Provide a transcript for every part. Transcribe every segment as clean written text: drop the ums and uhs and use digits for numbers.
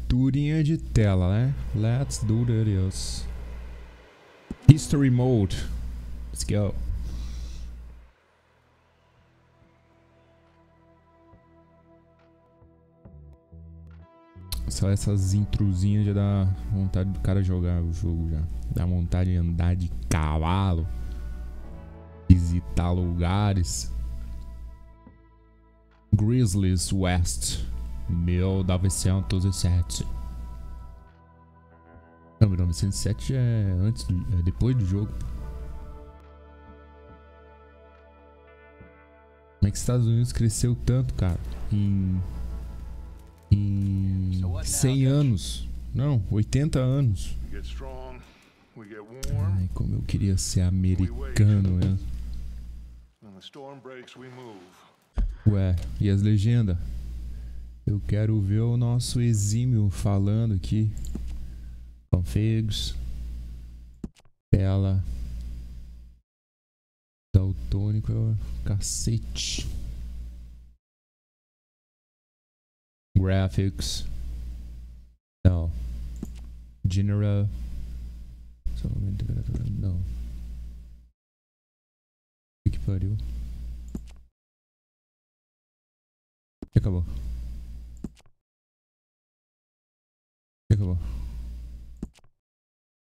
Capturinha de tela, né? Let's do this. History mode. Let's go. Só essas intrusinhas já dá vontade do cara jogar o jogo já. Dá vontade de andar de cavalo. Visitar lugares. Grizzlies West 1907. Não, 1907 é antes é depois do jogo. Como é que os Estados Unidos cresceu tanto, cara? Em 100 anos. Não, 80 anos. Ai, como eu queria ser americano mesmo. Ué, e as legendas? Eu quero ver o nosso exímio falando aqui. Configs. Tela. Daltônico é o cacete. Graphics. Não. General. Somente temperatura. Não. Que pariu. Acabou. Acabou.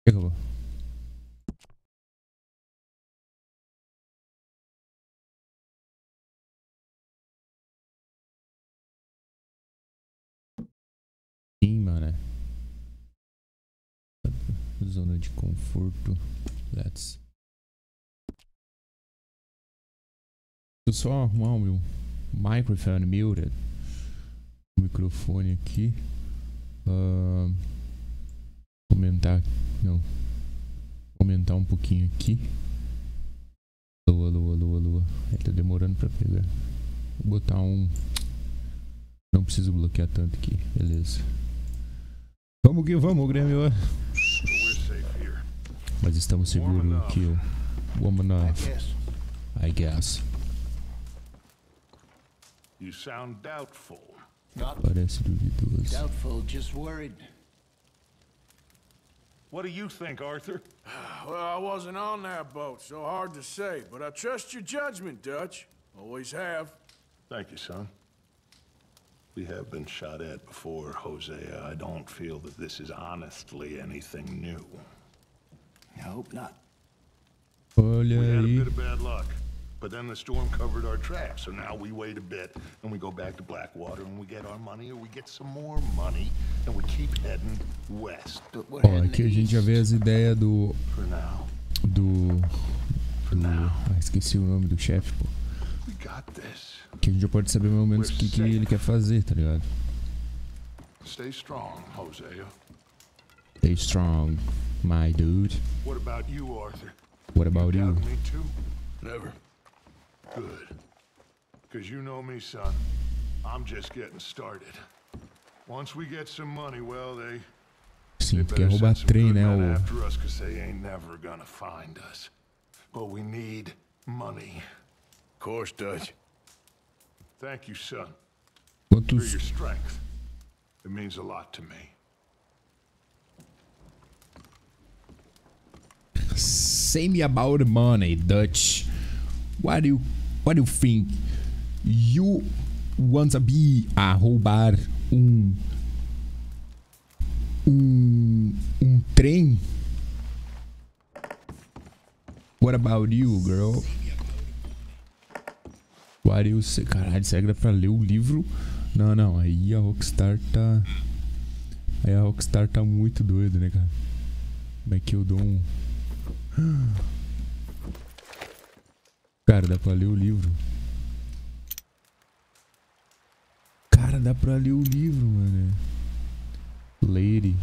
Acabou. Sim, mano. Zona de conforto. Let's. Deixa eu só arrumar o meu microphone muted. O microfone aqui. Comentar. Não. Aumentar um pouquinho aqui. Alô, alô, alô, alô. Ele tá demorando pra pegar. Vou botar um. Não preciso bloquear tanto aqui. Beleza. Vamos que vamos, Grêmio. Mas estamos seguros aqui. Warm enough. I guess. You sound doubtful. Parece duvidoso. Doubtful, just worried. What do you think, Arthur? Well, I wasn't on that boat, so hard to say. But I trust your judgment, Dutch. Always have. Thank you, son. We have been shot at before, Hosea. I don't feel that this is honestly anything new. I hope not. Olha We had a aí. bit of bad luck, but then the storm covered our tracks, so now we wait a bit, and we go back to Blackwater, and we get our money, or we get some more money, and we keep heading west. But we're Ó, heading aqui a gente east. já vê as ideias do. For now. Esqueci o nome do chefe, pô. We got this. Que a gente já pode saber mais ou menos o que ele quer fazer, tá ligado? Stay strong, Hosea. Stay strong, my dude. What about you, Arthur? What about you? Doubt me too? Never. Good. Because you know me, son. I'm just getting started. Once we get some money, well, they Sim, tu quer better roubar send some trem, good né? men O... after us, 'cause they ain't never gonna find us. But we need money. Of course, Dutch. Thank you, son, for Quantos. your strength. It means a lot to me. Say me about money, Dutch. What do you think? You want to be a roubar um trem? What about you, girl? What do you say? Caralho, será que dá pra ler o livro? Não, não, aí a Rockstar tá... Aí a Rockstar tá muito doida, né, cara? Como é que eu dou um... Cara, dá pra ler o livro. Cara, dá pra ler o livro, mano. Lady.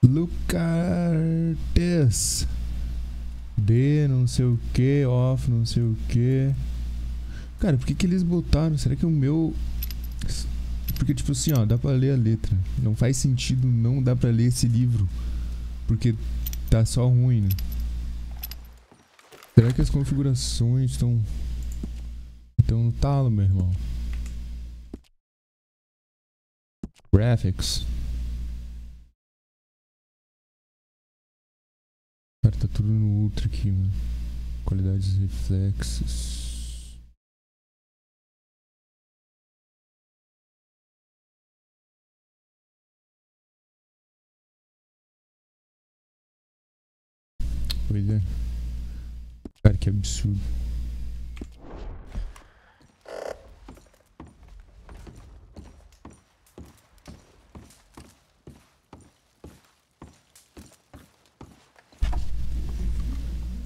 Look at this. D, não sei o que, off, não sei o que. Cara, por que eles botaram? Será que o meu... Porque, tipo assim, ó, dá pra ler a letra. Não faz sentido não dar pra ler esse livro. Porque tá só ruim, né? Será que as configurações estão no talo, meu irmão? Graphics. Cara, tá tudo no ultra aqui, mano. Qualidade dos reflexos. Pois é. Cara, que absurdo.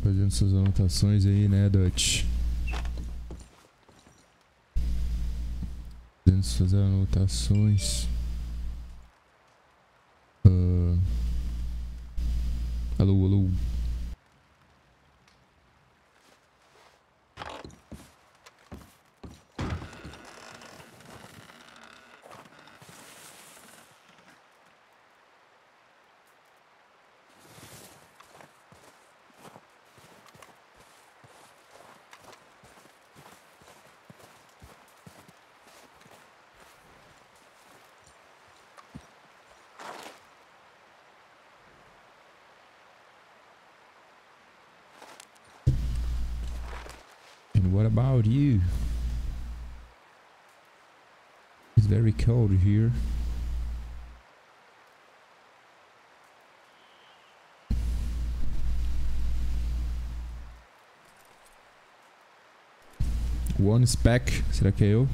Fazendo suas anotações aí, né, Dutch? Fazendo suas anotações. Alô, alô. What about you? It's very cold here. One spec. Será que é eu?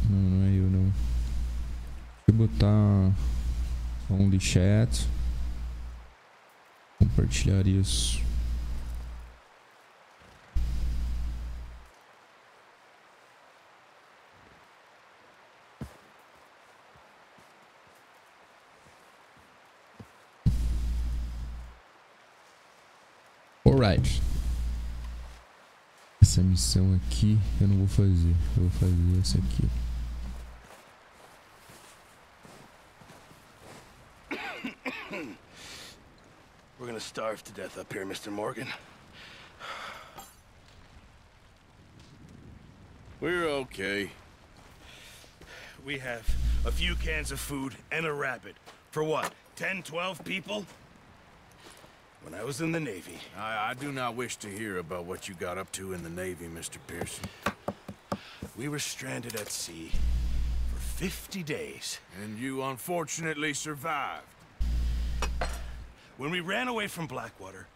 Não, não é eu não. Deixa eu botar only chat. Compartilhar isso. Alright. Essa missão aqui eu não vou fazer. Eu vou fazer essa aqui. We're gonna starve to death up here, Mr. Morgan. We're okay. We have a few cans of food and a rabbit. For what? 10, 12 people? When I was in the Navy. I do not wish to hear about what you got up to in the Navy, Mr. Pearson. We were stranded at sea for 50 days. And you unfortunately survived. When we ran away from Blackwater,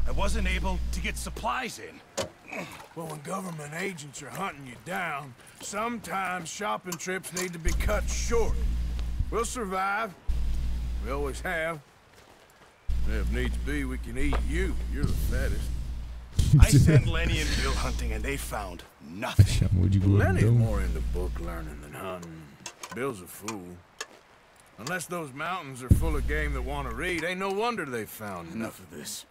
I wasn't able to get supplies in. Well, when government agents are hunting you down, sometimes shopping trips need to be cut short. We'll survive. We always have. If needs be, we can eat you. You're the fattest. I sent Lenny and Bill hunting, and they found nothing. Chamou de Lenny's gordão. more into book learning than hunting. Bill's a fool. Unless those mountains are full of game that want to read, ain't no wonder they found Enough nothing. of this.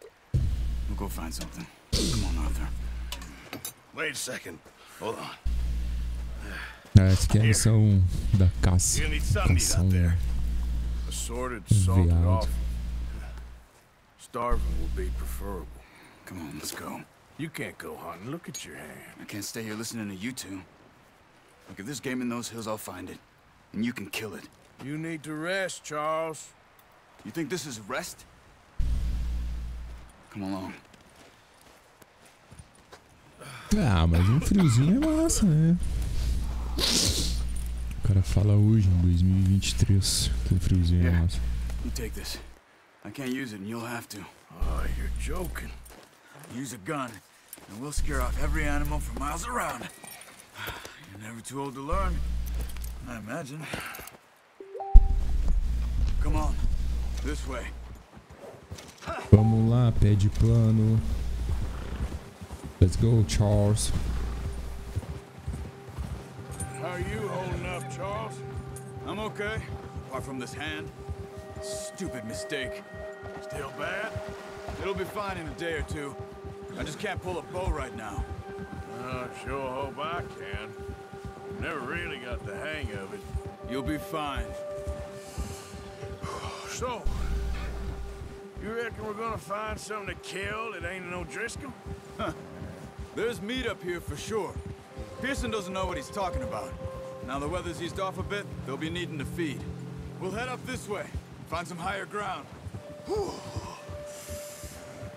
We'll go find something. Come on, Arthur. Wait a second. Hold on. Ah, essa aqui é a missão da caça. You're gonna need something to eat Cação, out there. Assorted, salted Veado. off. Starving will be preferable. Come on, let's go. You can't go hunting. Look at your hand. I can't stay here listening to you two. Look, if there's game in those hills, I'll find it. And you can kill it. You need to rest, Charles. You think this is rest? Come along. Ah, mas um friozinho é massa, né? O cara fala hoje, em 2023, que um friozinho é massa. You take this. I can't use it, and you'll have to. Oh, you're joking. Use a gun, and we'll scare off every animal for miles around. You're never too old to learn, I imagine. Come on, this way. Vamos lá, pé de plano. Let's go, Charles. How are you holding up, Charles? I'm okay, apart from this hand. Stupid mistake. Still bad? It'll be fine in a day or two. I just can't pull a bow right now. Sure hope I can. Never really got the hang of it. You'll be fine. So, you reckon we're gonna find something to kill that ain't no Driscoll? There's meat up here for sure. Pearson doesn't know what he's talking about. Now the weather's eased off a bit, they'll be needing to feed. We'll head up this way, find some higher ground. Whew.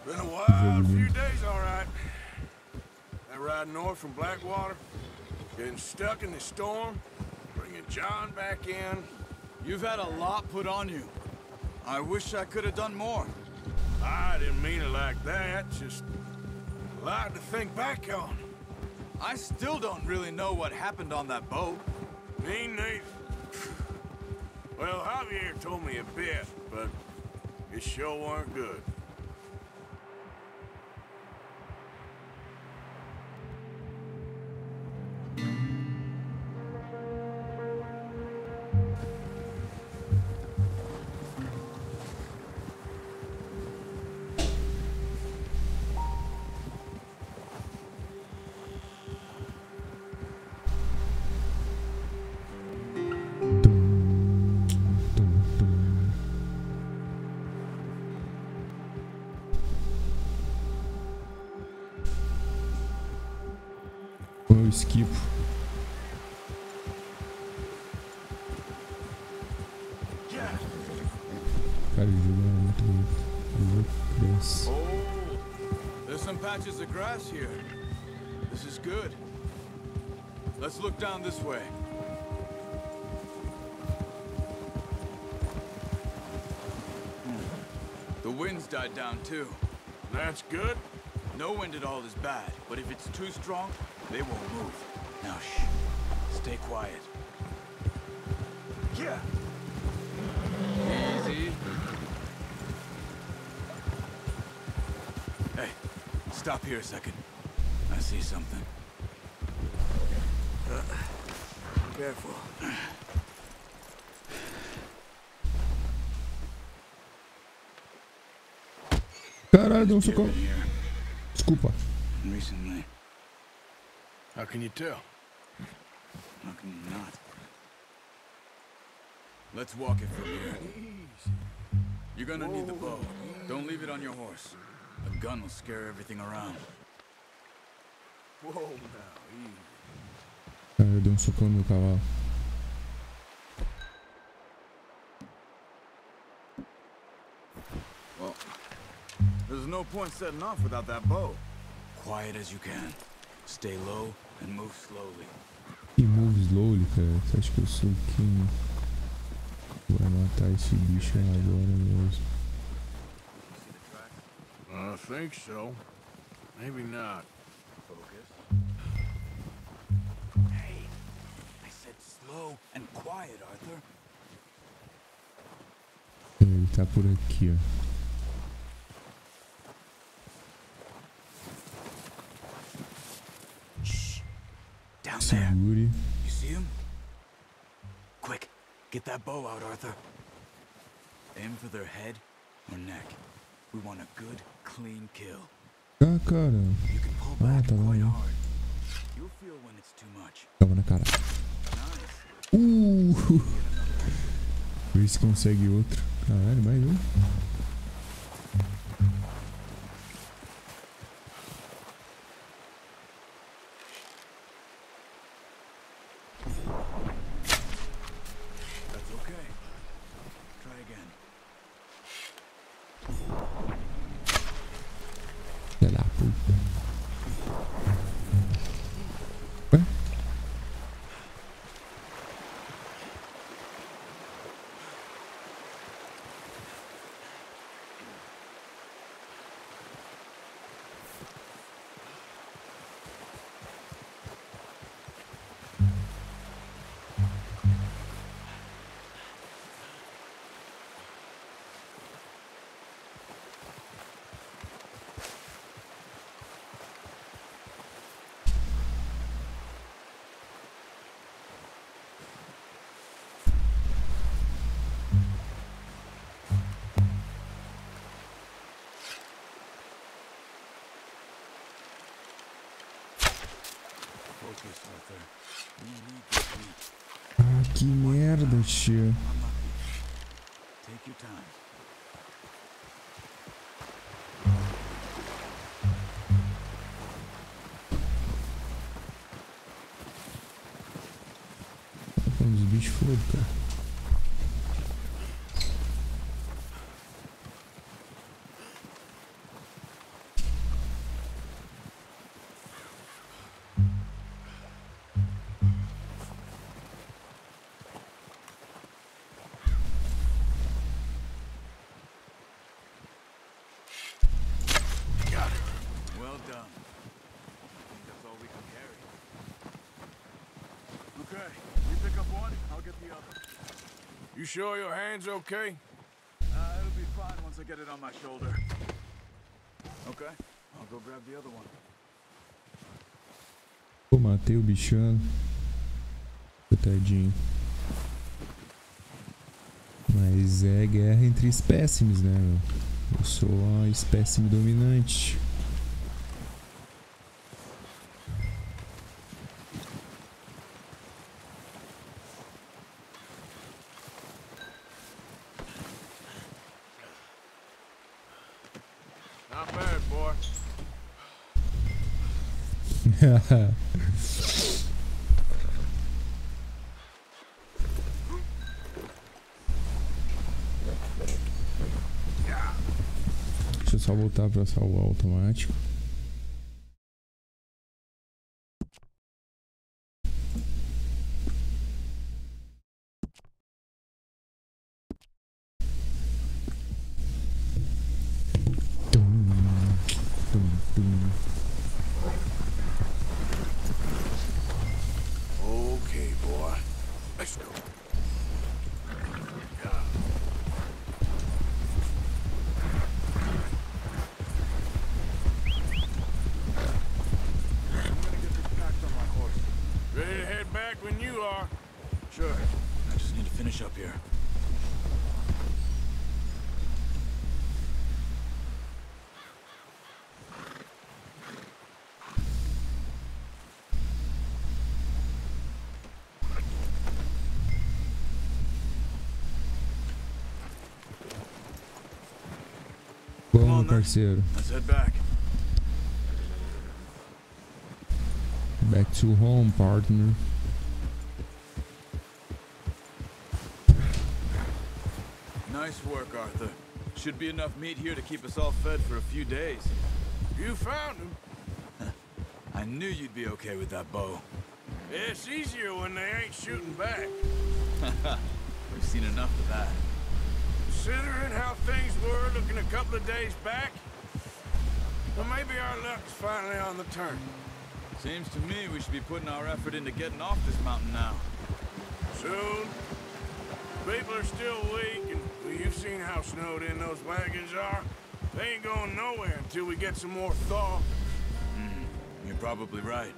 Been a wild few days, all right. That ride north from Blackwater, getting stuck in the storm, bringing John back in. You've had a lot put on you. I wish I could have done more. I didn't mean it like that, just a lot to think back on. I still don't really know what happened on that boat. Me neither. Well, Javier told me a bit, but it sure weren't good. Eu esquipo. Cara, o jogo é muito bonito. Oh, there's some patches of grass here. This is good. Let's look down this way. The wind's died down too. That's good. No wind at all is bad, but if it's too strong, they won't move. Now shh. Stay quiet. Yeah. Easy. Hey, stop here a second. I see something. Careful. Caralho, deu um socão. Desculpa. Recently. How can you tell? How can you not? Let's walk it from here. You're gonna need the bow. Don't leave it on your horse. A gun will scare everything around. Whoa, now, easy. Cara, eu dei um socão no meu cavalo. Well, there's no point setting off without that bow. Quiet as you can. Stay low and move slowly. E move slowly, cara. Você acha que eu sou quem vai matar esse bicho agora mesmo? I think so. Maybe not. Focus. Hey, I said slow and quiet, Arthur. Ele tá por aqui, ó. Down there. Segure. You see him? Quick, get that bow out, Arthur. Aim for their head or neck. We want a good, clean kill. Ah, cara. You can pull Ah, back tá quite bom. hard. You'll feel when it's too much. Tava na cara. Nice. Vê se consegue outro. Caralho, mais um. That's okay. Try again. Filha da puta. Ué? Focus, Arthur. We need this meat. Ah, que merda, tio. Take your time. Quando os bichos foram, cara. Well done. I think that's all we can carry. Okay, you pick up one, I'll get the other. You sure your hand's okay? It'll be fine once I get it on my shoulder. Okay, I'll go grab the other one. Pô, matei o bichano. Coitadinho. Mas é guerra entre espécimes, né, meu? Eu sou a espécime dominante. Not bad, boy. Deixa eu só voltar pra salvar o automático. Okay, boy. Let's go. I'm gonna get this packed on my horse. Ready to head back when you are. Sure. I just need to finish up here. Vamos, meu parceiro. Let's head back. Back to home, partner. Nice work, Arthur. Should be enough meat here to keep us all fed for a few days. You found him. I knew you'd be okay with that bow. It's easier when they ain't shooting back. We've seen enough of that. Considering how things were looking a couple of days back, well, maybe our luck's finally on the turn. Seems to me we should be putting our effort into getting off this mountain now. Soon. People are still weak, and well, you've seen how snowed in those wagons are. They ain't going nowhere until we get some more thaw. You're probably right.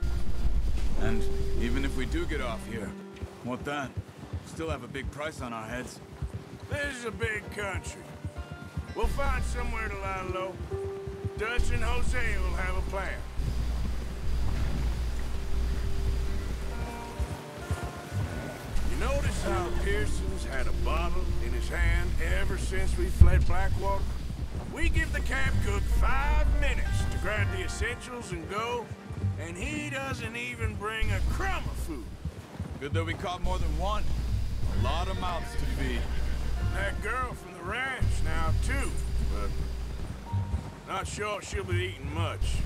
And even if we do get off here, what then? Still have a big price on our heads. This is a big country. We'll find somewhere to lie low. Dutch and Jose will have a plan. You notice how Pearson's had a bottle in his hand ever since we fled Blackwater? We give the camp cook 5 minutes to grab the essentials and go, and he doesn't even bring a crumb of food. Good that we caught more than one. A lot of mouths to feed. That girl from the ranch now, too, but not sure she'll be eating much.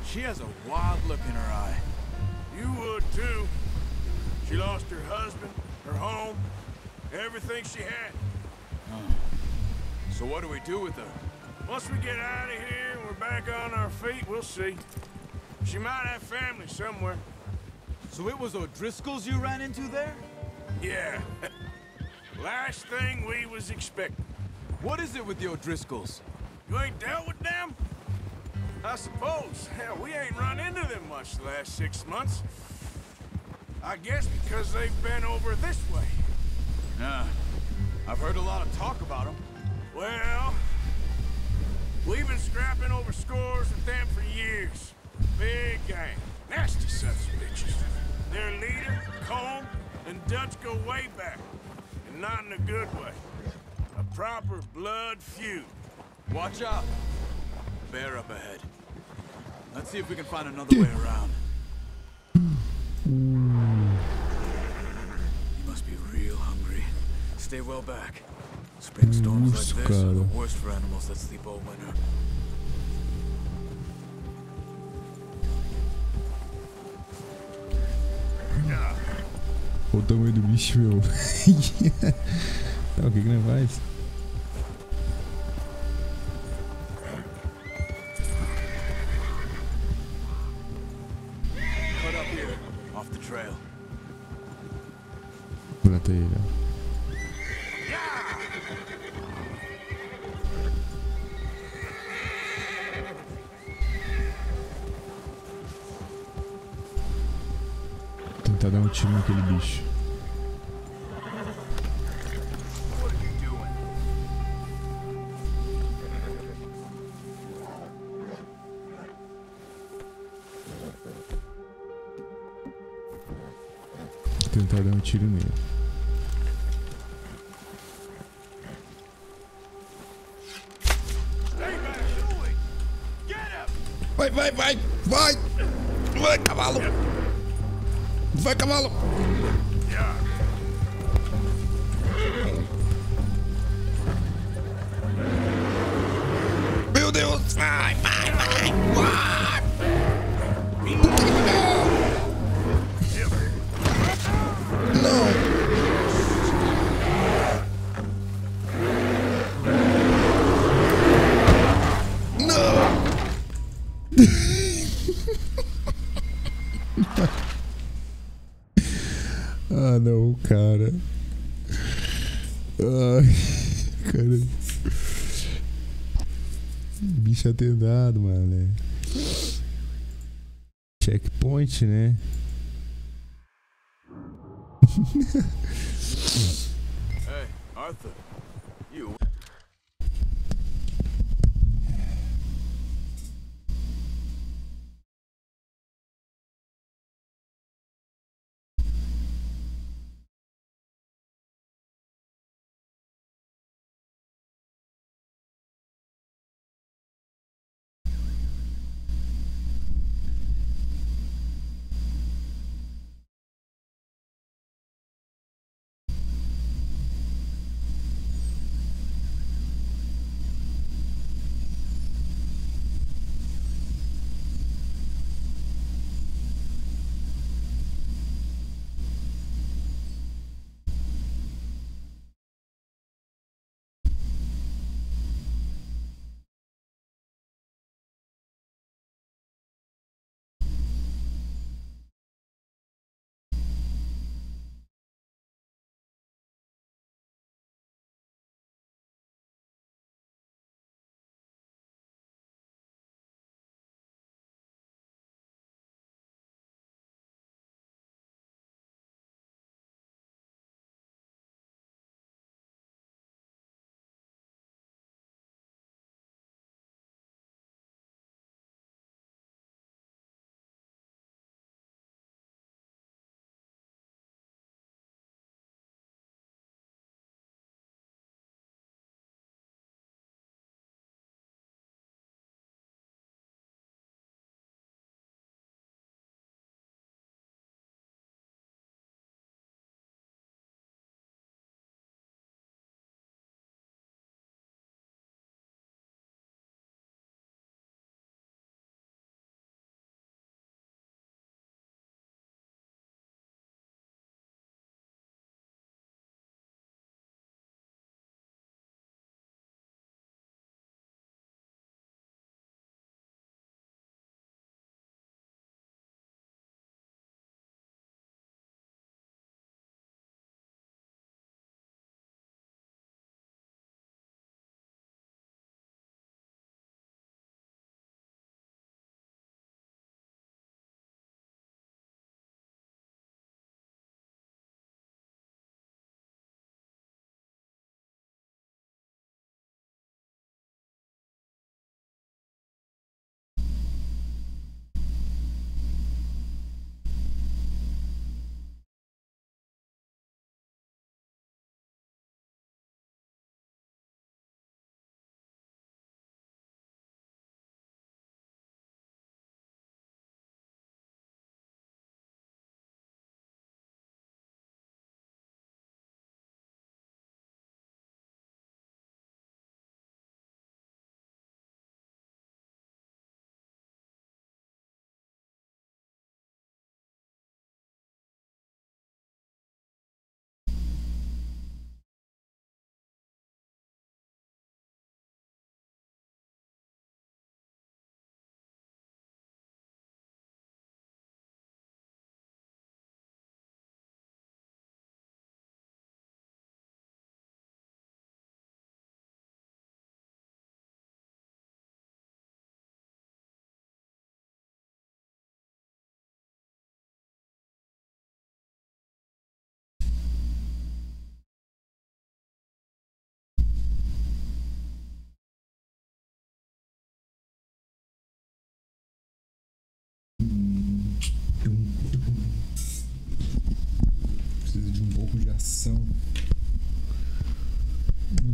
She has a wild look in her eye. You would, too. She lost her husband, her home, everything she had. So what do we do with her? Once we get out of here and we're back on our feet, we'll see. She might have family somewhere. So it was O'Driscoll's you ran into there? Yeah. Last thing we was expecting. What is it with the O'Driscolls? You ain't dealt with them? I suppose. Hell, we ain't run into them much the last 6 months. I guess because they've been over this way. Yeah. I've heard a lot of talk about them. Well, we've been scrapping over scores with them for years. Big gang. Nasty sons of bitches. Their leader, Colm, and Dutch go way back. And not in a good way. A proper blood feud. Watch out. Bear up ahead. Let's see if we can find another way around. He must Stay well back. Spring storms Urso, like this are the cara. worst for animals that sleep all winter. Olha o tamanho do bicho, meu. Tá, o que que não faz? Cut up here, off the trail. Mata ele, ó. Tentar dar um tiro naquele bicho. What are you doing? Tentar dar um tiro nele. Vai, vai, vai! Vai! Vai, cavalo! Vai, cavalo! Meu Deus! Vai, vai, vai! Vai! Não! Não! Ah, não, cara. Ai, cara. Bicho atendado, mano. Checkpoint, né? Hey, Arthur. You.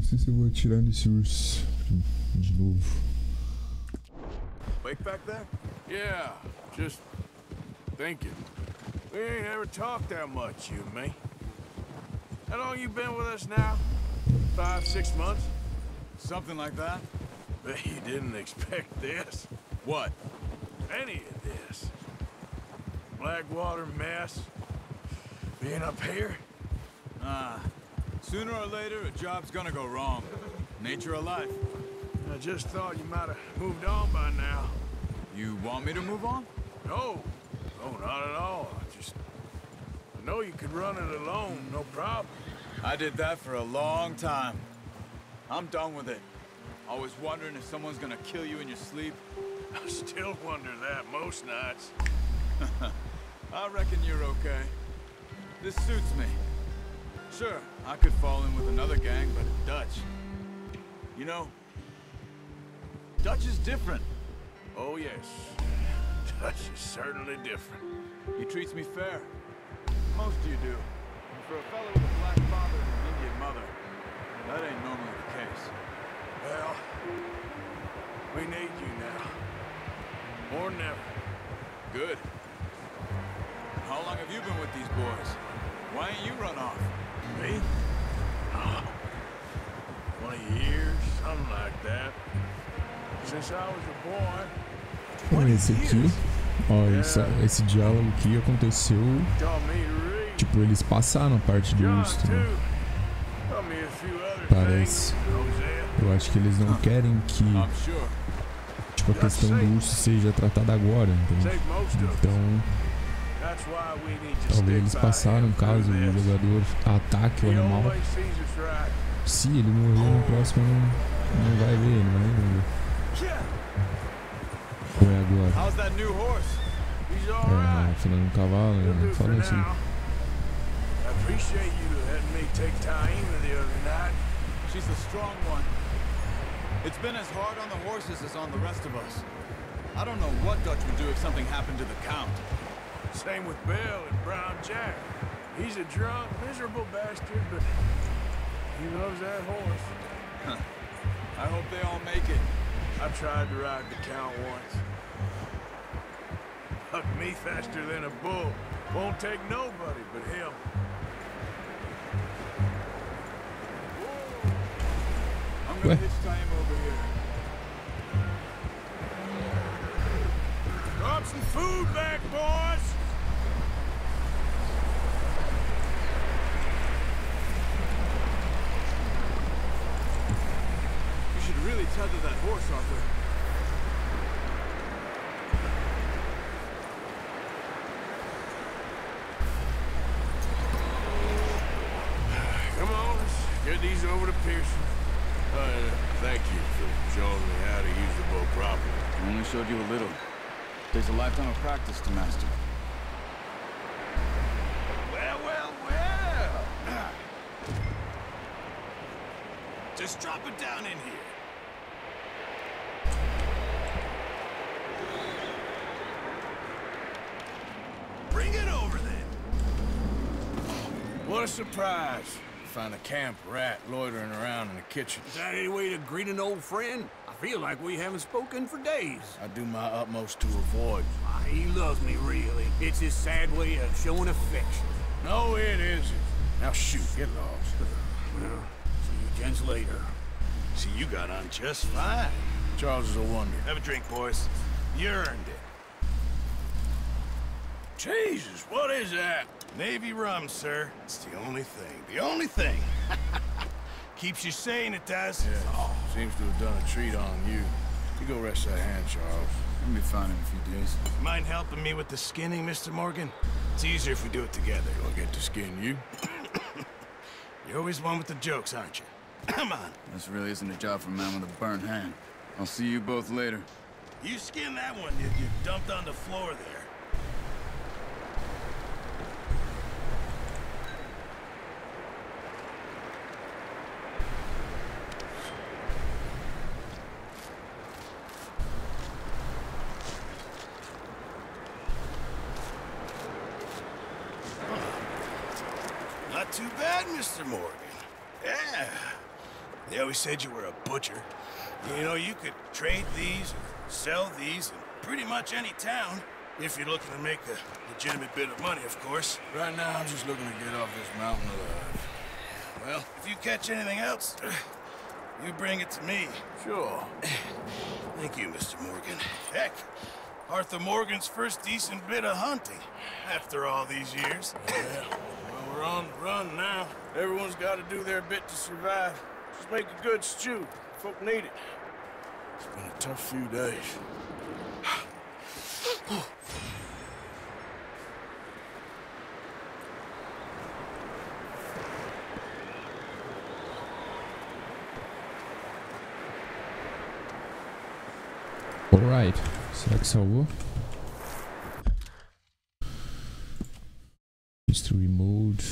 sei se eu vou atirar nesse urso de novo. Wake back there? Yeah, just thinking. We ain't ever talked that much, you and me. How long you been with us now? 5, 6 months? Something like that? Bet you didn't expect this. What? Any of this. Blackwater mess. Being up here? Sooner or later, a job's gonna go wrong. Nature of life. I just thought you might have moved on by now. You want me to move on? No. No, not at all. I know you could run it alone, no problem. I did that for a long time. I'm done with it. Always wondering if someone's gonna kill you in your sleep. I still wonder that most nights. I reckon you're okay. This suits me. Sure, I could fall in with another gang, but Dutch... You know, Dutch is different. Oh, yes. Dutch is certainly different. He treats me fair. Most of you do. And for a fellow with a black father and an Indian mother, that ain't normally the case. Well, we need you now. More than ever. Good. How long have you been with these boys? Why ain't you run off? Me? Oh, 20 years, something like that. Since I was a boy. Olha esse aqui. Ó, esse diálogo aqui aconteceu. Taught me to read. Tipo, eles passaram a parte do John, urso, too. né? Taught me a few other Parece. things, Hosea. Eu acho que eles não querem que, I'm sure. tipo, a questão do urso seja tratada agora, entende? Save most of us. Então, That's why we need to talvez eles stick by passaram him caso through o this. jogador ataque o He animal. always sees us right. Se ele morrer no próximo, não vai ver, não vai ver. Ou é agora? How's that new horse? He's all right. Falando do cavalo, He'll do né? for Fala assim. now. I appreciate you letting me take Taima the other night. She's the strong one. It's been as hard on the horses as on the rest of us. I don't know what Dutch would do if something happened to the Count. Same with Bill and Brown Jack. He's a drunk, miserable bastard, but he loves that horse. I hope they all make it. I tried to ride the Count once. Hucked me faster than a bull. Won't take nobody but him. I'm gonna What? hitch time over here. Drop some food back, boys! You should really tether that horse, Arthur. Come on, let's get these over to Pearson. Thank you for showing me how to use the bow properly. I only showed you a little. There's a lifetime of practice to master. Well, well, well. Just drop it down in here. Bring it over then. What a surprise. Find a camp rat loitering around in the kitchen. Is that any way to greet an old friend? I feel like we haven't spoken for days. I do my utmost to avoid. He loves me, really. It's his sad way of showing affection. No, it isn't. Now shoot, get lost. Well, see you gents later. See, you got on just fine. Charles is a wonder. Have a drink, boys. You earned it. Jesus, what is that? Navy rum, sir. It's the only thing. The only thing. Keeps you sane, it does. Yeah, seems to have done a treat on you. You go rest that hand, Charles. I'll be fine in a few days. Mind helping me with the skinning, Mr. Morgan? It's easier if we do it together. I'll get to skin you. You're always one with the jokes, aren't you? Come on. This really isn't a job for a man with a burnt hand. I'll see you both later. You skin that one you dumped on the floor there. Not too bad, Mr. Morgan. Yeah. They always said you were a butcher. You know, you could trade these, sell these in pretty much any town, if you're looking to make a legitimate bit of money, of course. Right now, I'm just looking to get off this mountain alive. Well, if you catch anything else, you bring it to me. Sure. Thank you, Mr. Morgan. Heck, Arthur Morgan's first decent bit of hunting, after all these years. Yeah. Well, we're on the run now. Everyone's got to do their bit to survive. Just make a good stew. Folk need it. It's been a tough few days. Alright, será que salvou? History mode.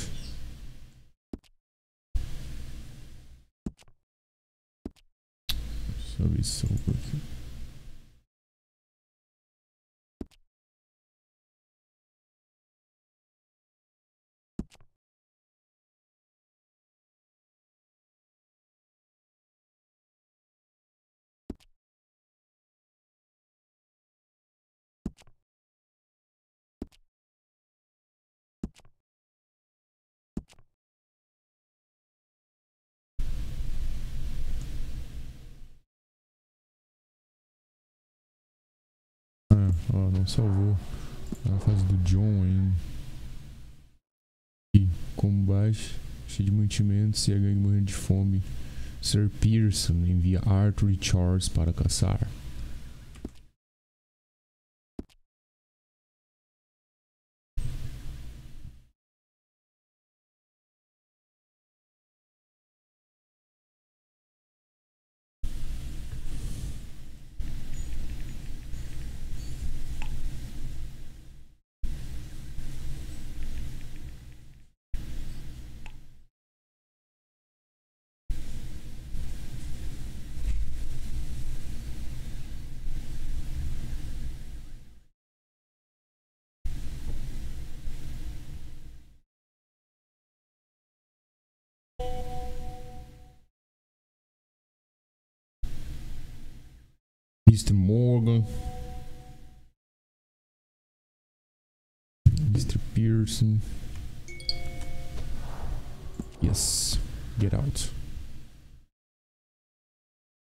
Deixa eu ver se salvou aqui. Ó, não salvou. Na fase do John ainda. E combate, cheio de mantimentos e a gangue morrendo de fome. Sir Pearson envia Arthur e Charles para caçar. Mr. Morgan, Mr. Pearson. Yes, get out.